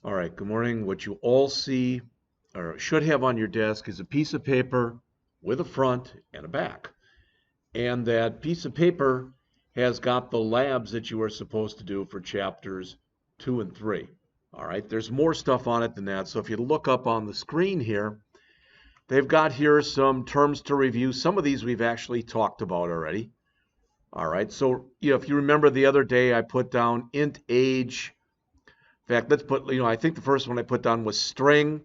All right, good morning. What you all see or should have on your desk is a piece of paper with a front and a back. And that piece of paper has got the labs that you are supposed to do for chapters 2 and 3. All right, there's more stuff on it than that. So if you look up on the screen here, they've got here some terms to review. Some of these we've actually talked about already. All right, so if you remember the other day, I put down int age. In fact, let's put, I think the first one I put down was string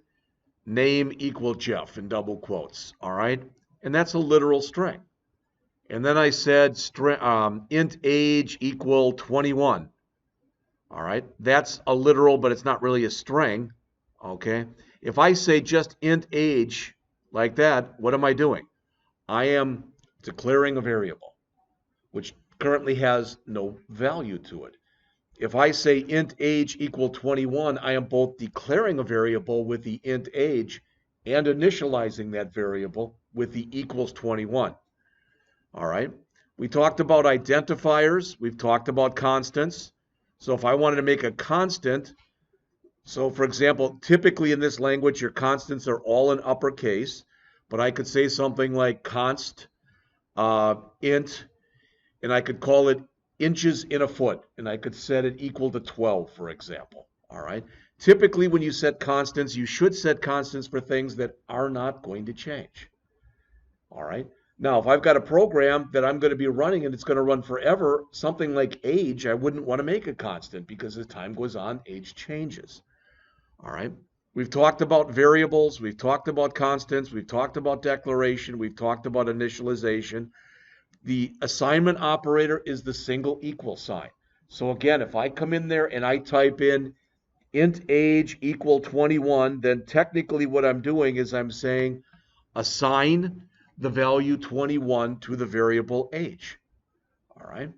name equal Jeff in double quotes. All right, and that's a literal string. And then I said int age equal 21. All right, that's a literal, but it's not really a string. Okay, if I say just int age like that, what am I doing? I am declaring a variable, which currently has no value to it. If I say int age equal 21, I am both declaring a variable with the int age and initializing that variable with the equals 21. All right. We talked about identifiers. We've talked about constants. So if I wanted to make a constant, so for example, typically in this language, your constants are all in uppercase, but I could say something like const int, and I could call it inches in a foot, and I could set it equal to 12, for example. All right. Typically, when you set constants, you should set constants for things that are not going to change. All right. Now, if I've got a program that I'm going to be running and it's going to run forever, something like age, I wouldn't want to make a constant because as time goes on, age changes. All right. We've talked about variables. We've talked about constants. We've talked about declaration. We've talked about initialization. The assignment operator is the single equal sign. So again, if I come in there and I type in int age equal 21, then technically what I'm doing is I'm saying assign the value 21 to the variable age. All right.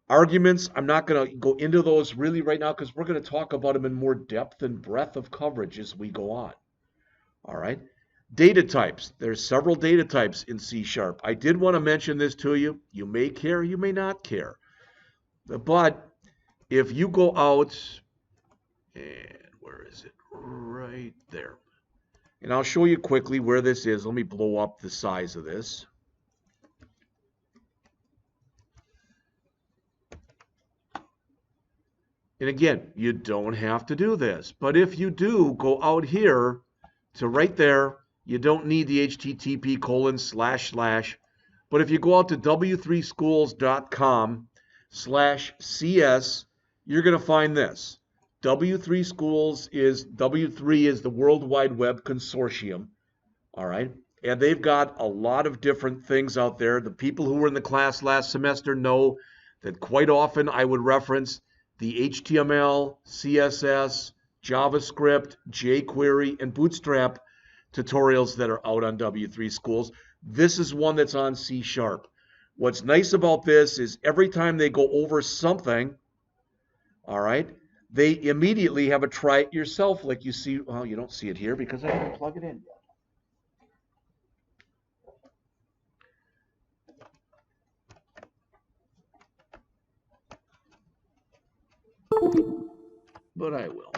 Arguments, I'm not going to go into those really right now because we're going to talk about them in more depth and breadth of coverage as we go on. All right. Data types. There's several data types in C#. I did want to mention this to you. You may care, you may not care. But if you go out, and where is it? Right there. And I'll show you quickly where this is. Let me blow up the size of this. And again, you don't have to do this. But if you do, go out here to right there. You don't need the http://. But if you go out to w3schools.com/cs, you're going to find this. W3 Schools is, W3 is the World Wide Web Consortium. All right. And they've got a lot of different things out there. The people who were in the class last semester know that quite often I would reference the HTML, CSS, JavaScript, jQuery, and Bootstrap tutorials that are out on W3 Schools. This is one that's on C#. What's nice about this is every time they go over something, all right, they immediately have a try it yourself like you see. Well, you don't see it here because I didn't plug it in yet. But I will.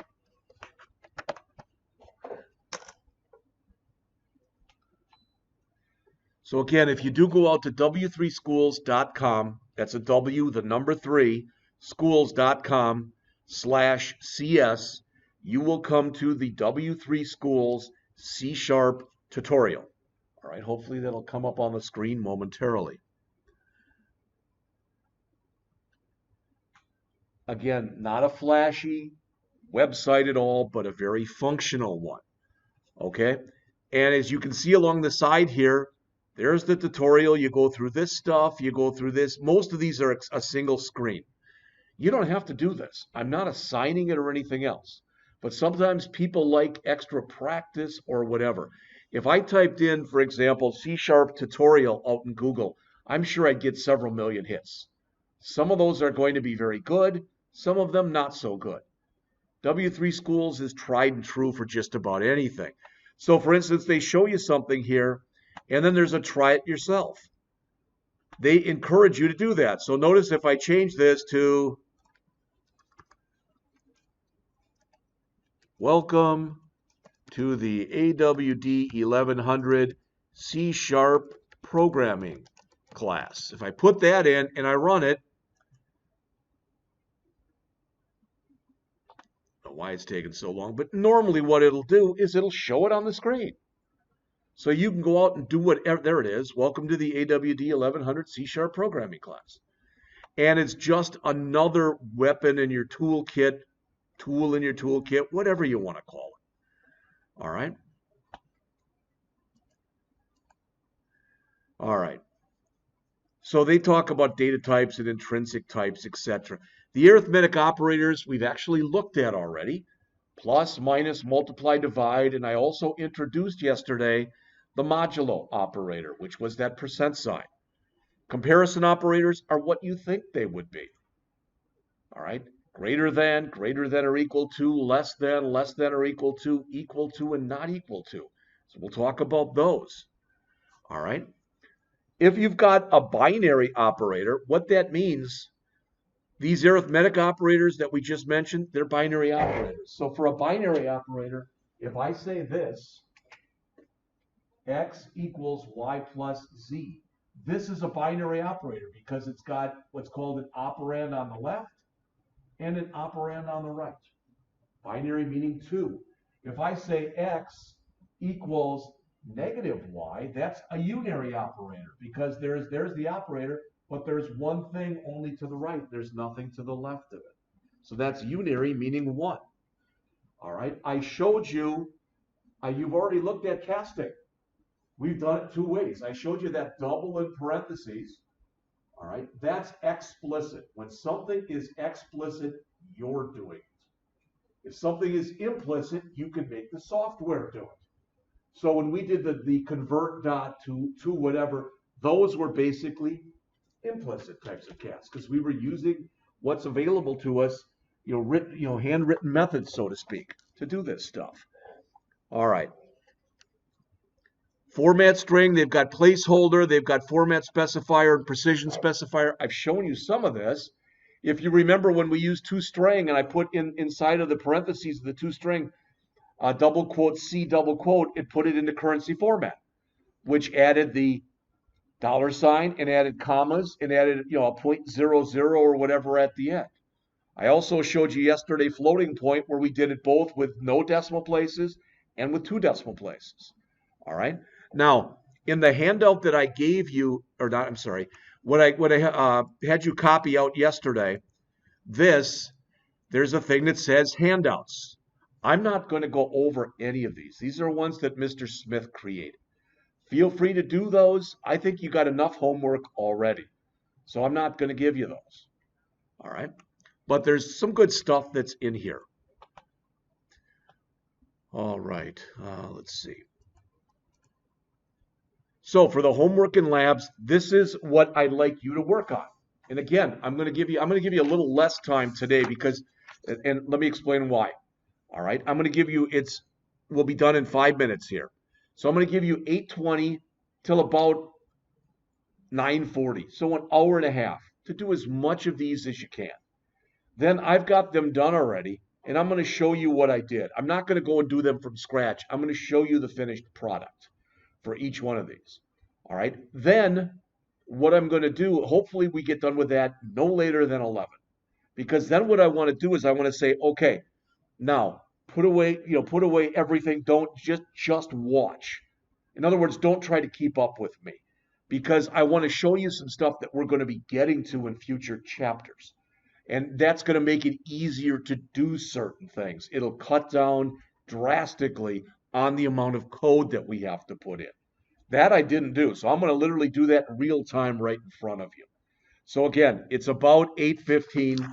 So again, if you do go out to w3schools.com, that's a W, the number 3, schools.com/cs, you will come to the W3 Schools C# tutorial. All right, hopefully that'll come up on the screen momentarily. Again, not a flashy website at all, but a very functional one. Okay, and as you can see along the side here, there's the tutorial. You go through this stuff, you go through this. Most of these are a single screen. You don't have to do this. I'm not assigning it or anything else. But sometimes people like extra practice or whatever. If I typed in, for example, C# tutorial out in Google, I'm sure I'd get several million hits. Some of those are going to be very good, some of them not so good. W3 Schools is tried and true for just about anything. So for instance, they show you something here, and then there's a try it yourself. They encourage you to do that. So notice if I change this to Welcome to the AWD1000 C# programming class. If I put that in and I run it, I don't know why it's taking so long, but normally what it'll do is it'll show it on the screen. So you can go out and do whatever. There it is. Welcome to the AWD1000 C# programming class. And it's just another weapon in your toolkit, tool in your toolkit, whatever you want to call it. All right. All right. So they talk about data types and intrinsic types, etc. The arithmetic operators we've actually looked at already. Plus, minus, multiply, divide. And I also introduced yesterday the modulo operator, which was that percent sign. Comparison operators are what you think they would be. All right. Greater than or equal to, less than or equal to, and not equal to. So we'll talk about those. All right. If you've got a binary operator, what that means, these arithmetic operators that we just mentioned, they're binary operators. So for a binary operator, if I say this, x equals y plus z, this is a binary operator because it's got what's called an operand on the left and an operand on the right. Binary meaning 2. If I say x equals negative y, that's a unary operator because there's the operator, but there's one thing only to the right. There's nothing to the left of it. So that's unary meaning 1. All right. I showed you, you've already looked at casting. We've done it 2 ways. I showed you that double in parentheses. All right. That's explicit. When something is explicit, you're doing it. If something is implicit, you can make the software do it. So when we did the convert dot to whatever, those were basically implicit types of casts because we were using what's available to us, handwritten methods, so to speak, to do this stuff. All right. Format string, they've got placeholder, they've got format specifier and precision specifier. I've shown you some of this. If you remember when we used toString and I put inside of the parentheses of the toString, double quote C double quote, it put it into currency format, which added the $ and added commas and added a 0.00 or whatever at the end. I also showed you yesterday floating point where we did it both with no decimal places and with 2 decimal places. All right. Now, in the handout that I gave you, or not, I'm sorry, what I had you copy out yesterday, there's a thing that says handouts. I'm not going to go over any of these. These are ones that Mr. Smith created. Feel free to do those. I think you got enough homework already. So I'm not going to give you those. All right. But there's some good stuff that's in here. All right. Let's see. So for the homework and labs, this is what I'd like you to work on. And again, I'm going to give you a little less time today because, and let me explain why. All right. I'm going to give you, we'll be done in 5 minutes here. So I'm going to give you 8:20 till about 9:40. So an hour and a half to do as much of these as you can. Then I've got them done already, and I'm going to show you what I did. I'm not going to go and do them from scratch. I'm going to show you the finished product for each one of these. All right. Then what I'm going to do, hopefully we get done with that no later than 11. Because then what I want to do is I want to say, okay, now put away everything. Don't just watch. In other words, don't try to keep up with me because I want to show you some stuff that we're going to be getting to in future chapters. And that's going to make it easier to do certain things. It'll cut down drastically on the amount of code that we have to put in. That I didn't do. So I'm going to literally do that in real time right in front of you. So again, it's about 8:15.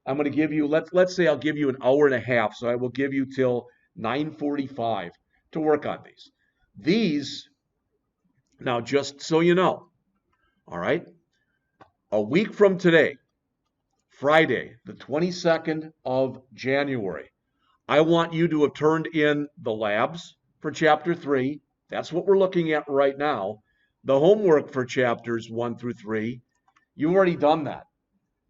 I'm going to give you, let's say I'll give you an hour and a half. So I will give you till 9:45 to work on these. These, now just so you know, all right, a week from today, Friday, the 22nd of January, I want you to have turned in the labs for Chapter 3. That's what we're looking at right now. The homework for Chapters 1 through 3, you've already done that.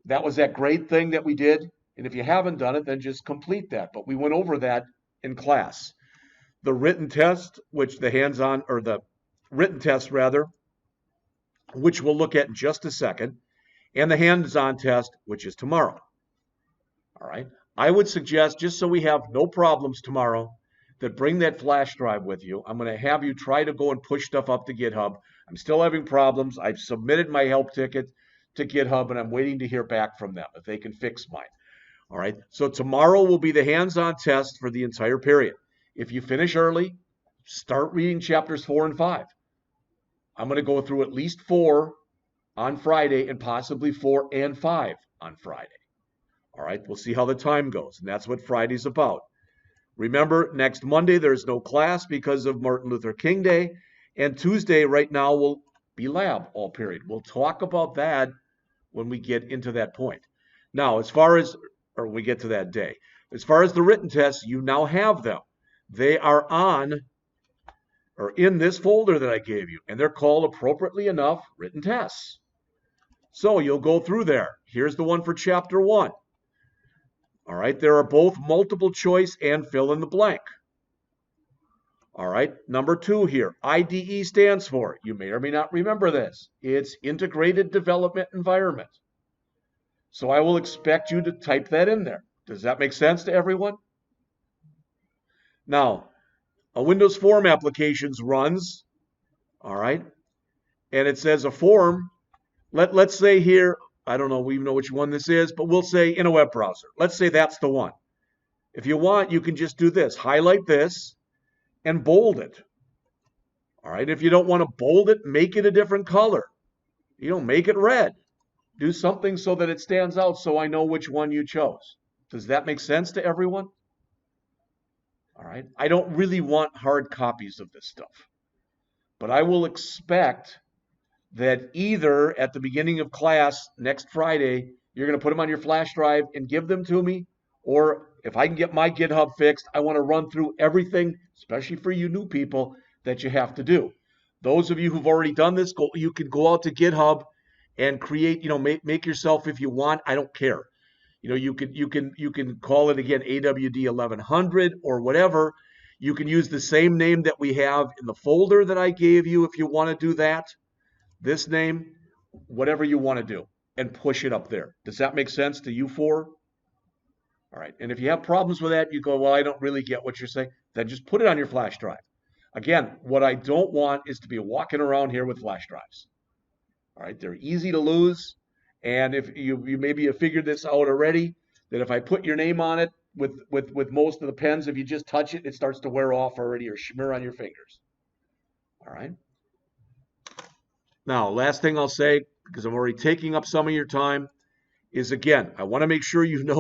That was that great thing that we did. And if you haven't done it, then just complete that. But we went over that in class. The written test, which the hands-on, or the written test rather, which we'll look at in just a second, and the hands-on test, which is tomorrow. All right. I would suggest, just so we have no problems tomorrow, that bring that flash drive with you. I'm going to have you try to go and push stuff up to GitHub. I'm still having problems. I've submitted my help ticket to GitHub, and I'm waiting to hear back from them if they can fix mine. All right. So tomorrow will be the hands-on test for the entire period. If you finish early, start reading chapters 4 and 5. I'm going to go through at least 4 on Friday and possibly 4 and 5 on Friday. All right, we'll see how the time goes, and that's what Friday's about. Remember, next Monday there's no class because of Martin Luther King Day, and Tuesday right now will be lab all period. We'll talk about that when we get into that point. Now, when we get to that day, as far as the written tests, you now have them. They are in this folder that I gave you, and they're called, appropriately enough, written tests. So you'll go through there. Here's the one for Chapter 1. All right, there are both multiple choice and fill in the blank. All right, number 2 here, IDE stands for, you may or may not remember this, it's Integrated Development Environment. So I will expect you to type that in there. Does that make sense to everyone? Now, a Windows Form Applications runs, all right, and it says a form, let's say here, I don't know, we even know which one this is, but we'll say in a web browser. Let's say that's the one. If you want, you can just do this. Highlight this and bold it. All right, if you don't want to bold it, make it a different color. Make it red. Do something so that it stands out so I know which one you chose. Does that make sense to everyone? All right, I don't really want hard copies of this stuff, but I will expect that either at the beginning of class next Friday, you're going to put them on your flash drive and give them to me, or if I can get my GitHub fixed, I want to run through everything, especially for you new people, that you have to do. Those of you who've already done this, you can go out to GitHub and create, make yourself, if you want, I don't care. You can call it again AWD1000 or whatever. You can use the same name that we have in the folder that I gave you if you want to do that. This name, whatever you want to do, and push it up there. Does that make sense to you 4? All right, and if you have problems with that, you go, well, I don't really get what you're saying, then just put it on your flash drive. Again, what I don't want is to be walking around here with flash drives. All right, they're easy to lose, and if you maybe have figured this out already, that if I put your name on it with most of the pens, if you just touch it, it starts to wear off already or smear on your fingers. All right. Now, last thing I'll say, because I'm already taking up some of your time, is again, I want to make sure you know